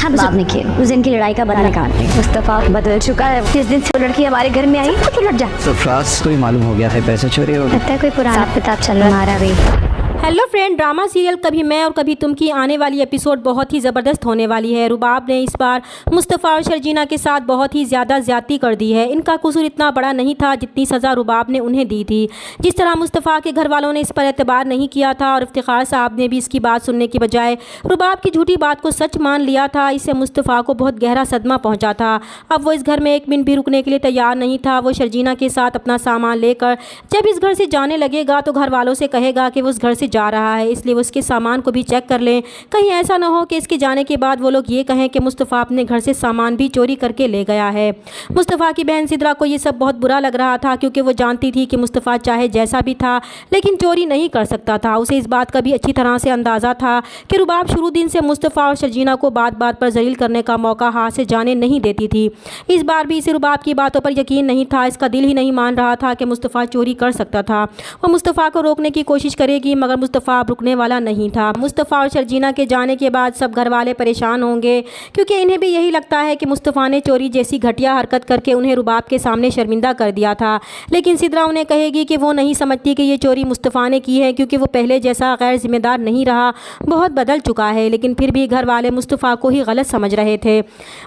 अच्छा बाप ने किया, उस दिन की लड़ाई का बदला निकालते हैं। मुस्तफ़ा बदल चुका है, जिस दिन से वो लड़की हमारे घर में आई तो लट जा। सरफराज को ही मालूम हो गया था पैसे चोरी हो गए। लगता है कोई पुराना किताब चल रहा हमारा भी। हेलो फ्रेंड, ड्रामा सीरियल कभी मैं और कभी तुम की आने वाली एपिसोड बहुत ही ज़बरदस्त होने वाली है। रुबाब ने इस बार मुस्तफ़ा और शर्जीना के साथ बहुत ही ज़्यादा ज़्यादती कर दी है। इनका कसूर इतना बड़ा नहीं था जितनी सज़ा रुबाब ने उन्हें दी थी। जिस तरह मुस्तफ़ा के घर वालों ने इस पर एतबार नहीं किया था और इफ्तिखार साहब ने भी इसकी बात सुनने की बजाय रुबाब की झूठी बात को सच मान लिया था, इससे मुस्तफ़ा को बहुत गहरा सदमा पहुँचा था। अब वो इस घर में एक मिनट भी रुकने के लिए तैयार नहीं था। वो शर्जीना के साथ अपना सामान लेकर जब इस घर से जाने लगेगा तो घर वालों से कहेगा कि वो उस घर से जा रहा है, इसलिए वो उसके सामान को भी चेक कर लें। कहीं ऐसा ना हो कि इसके जाने के बाद वो लोग ये कहें कि मुस्तफ़ा अपने घर से सामान भी चोरी करके ले गया है। मुस्तफ़ा की बहन सिद्रा को ये सब बहुत बुरा लग रहा था, क्योंकि वो जानती थी कि मुस्तफ़ा चाहे जैसा भी था लेकिन चोरी नहीं कर सकता था। उसे इस बात का भी अच्छी तरह से अंदाज़ा था कि रुबाब शुरू दिन से मुस्तफ़ा और शर्जीना को बात बात पर जलील करने का मौका हाथ से जाने नहीं देती थी। इस बार भी इसे रुबाब की बातों पर यकीन नहीं था। इसका दिल ही नहीं मान रहा था कि मुस्तफ़ा चोरी कर सकता था। वो मुस्तफ़ा को रोकने की कोशिश करेगी, मगर मुस्तफ़ा रुकने वाला नहीं था। मुस्तफ़ा और शर्जीना के जाने के बाद सब घर वाले परेशान होंगे, क्योंकि इन्हें भी यही लगता है कि मुस्तफ़ा ने चोरी जैसी घटिया हरकत करके उन्हें रुबाब के सामने शर्मिंदा कर दिया था। लेकिन सिद्रा उन्हें कहेगी कि वो नहीं समझती कि ये चोरी मुस्तफ़ा ने की है, क्योंकि वो पहले जैसा गैर जिम्मेदार नहीं रहा, बहुत बदल चुका है। लेकिन फिर भी घर वाले मुस्तफ़ा को ही गलत समझ रहे थे।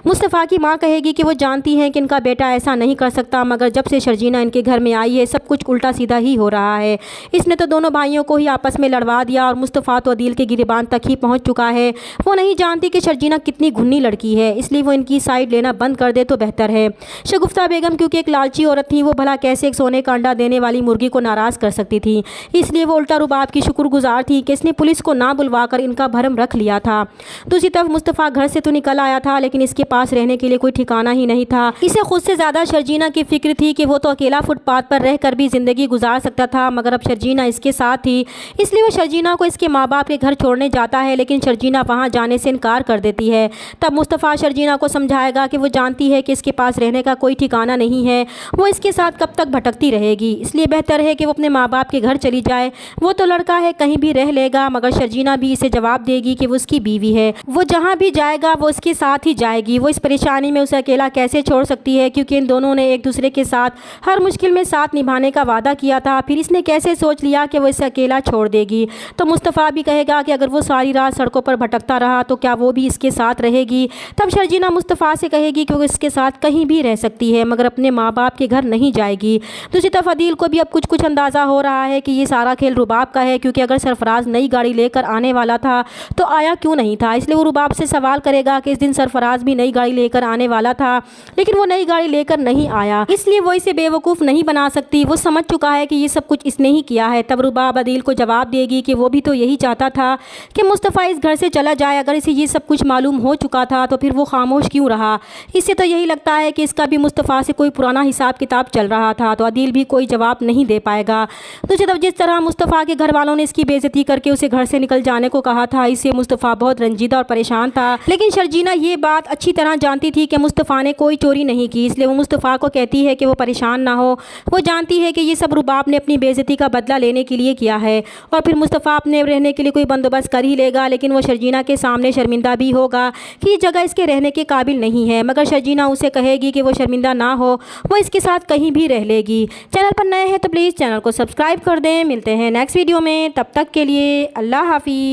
मुस्तफ़ा की माँ कहेगी कि वो जानती हैं कि इनका बेटा ऐसा नहीं कर सकता, मगर जब से शर्जीना इनके घर में आई है सब कुछ उल्टा सीधा ही हो रहा है। इसने तो दोनों भाइयों को ही आपस में लड़वा दिया और मुस्तफ़ा तो अदील के गिरेबान तक ही पहुंच चुका है। वो नहीं जानती कि शर्जीना कितनी घुन्नी लड़की है, इसलिए वो इनकी साइड लेना बंद कर दे तो बेहतर है। शगुफ्ता बेगम क्योंकि एक लालची औरत थी, वो भला कैसे एक सोने का अंडा देने वाली मुर्गी को नाराज़ कर सकती थी। इसलिए वो उल्टा रुबाब की शुक्रगुजार थी कि इसने पुलिस को ना बुलवाकर इनका भरम रख लिया था। दूसरी तरफ मुस्तफ़ा घर से तो निकल आया था, लेकिन इसके पास रहने के लिए कोई ठिकाना ही नहीं था। इसे खुद से ज़्यादा शर्जीना की फिक्र थी कि वो तो अकेला फुटपाथ पर रहकर भी ज़िंदगी गुजार सकता था, मगर अब शर्जीना इसके साथ थी। इसलिए वो शर्जीना को इसके माँ बाप के घर छोड़ने जाता है, लेकिन शर्जीना वहाँ जाने से इनकार कर देती है। तब मुस्तफ़ा शर्जीना को समझाएगा कि वो जानती है कि इसके पास रहने का कोई ठिकाना नहीं है, वो इसके साथ कब तक भटकती रहेगी, इसलिए बेहतर है कि वो अपने माँ बाप के घर चली जाए। वो तो लड़का है, कहीं भी रह लेगा, मगर शर्जीना भी इसे जवाब देगी कि वो उसकी बीवी है, वो जहाँ भी जाएगा वो उसके साथ ही जाएगी। वो इस परेशानी में उसे अकेला कैसे छोड़ सकती है, क्योंकि इन दोनों ने एक दूसरे के साथ हर मुश्किल में साथ निभाने का वादा किया था। फिर इसने कैसे सोच लिया कि वो इसे अकेला छोड़ देगी। तो मुस्तफ़ा भी कहेगा कि अगर वो सारी रात सड़कों पर भटकता रहा तो क्या वो भी इसके साथ रहेगी। तब शर्जीना मुस्तफ़ा से कहेगी कि वो इसके साथ कहीं भी रह सकती है, मगर अपने माँ बाप के घर नहीं जाएगी। दूसरी तरफ अदील को भी अब कुछ कुछ अंदाज़ा हो रहा है कि ये सारा खेल रुबाब का है, क्योंकि अगर सरफराज नई गाड़ी लेकर आने वाला था तो आया क्यों नहीं था। इसलिए वो रुबाब से सवाल करेगा कि इस दिन सरफराज भी नई गाड़ी लेकर आने वाला था, लेकिन वो नई गाड़ी लेकर नहीं आया, इसलिए वो इसे बेवकूफ़ नहीं बना सकती। वो समझ चुका है कि ये सब कुछ इसने ही किया है। तब रुबाब अदील को जवाब देगी कि वो भी तो यही चाहता था कि मुस्तफ़ा इस घर से चला जाए। अगर इसे ये सब कुछ मालूम हो चुका था तो फिर वो खामोश क्यों रहा। इससे तो यही लगता है कि इसका भी मुस्तफ़ा से कोई पुराना हिसाब किताब चल रहा था। तो अदील भी कोई जवाब नहीं दे पाएगा। दूसरी तरफ जिस तरह मुस्तफ़ा के घर वालों ने इसकी बेइज्जती करके उसे घर से निकल जाने को कहा था, इससे मुस्तफ़ा बहुत रंजीदा और परेशान था। लेकिन शर्जीना ये बात अच्छी तरह जानती थी कि मुस्तफ़ा ने कोई चोरी नहीं की, इसलिए वो मुस्तफ़ा को कहती है कि वो परेशान ना हो। वो जानती है कि ये सब रुबाब ने अपनी बेइज्जती का बदला लेने के लिए किया है, और फिर मुस्तफ़ा अपने रहने के लिए कोई बंदोबस्त कर ही लेगा। लेकिन वो शर्जीना के सामने शर्मिंदा भी होगा कि ये जगह इसके रहने के काबिल नहीं है, मगर शर्जीना उसे कहेगी कि वो शर्मिंदा ना हो, वो इसके साथ कहीं भी रह लेगी। चैनल पर नए हैं तो प्लीज़ चैनल को सब्सक्राइब कर दें। मिलते हैं नेक्स्ट वीडियो में, तब तक के लिए अल्लाह हाफिज़।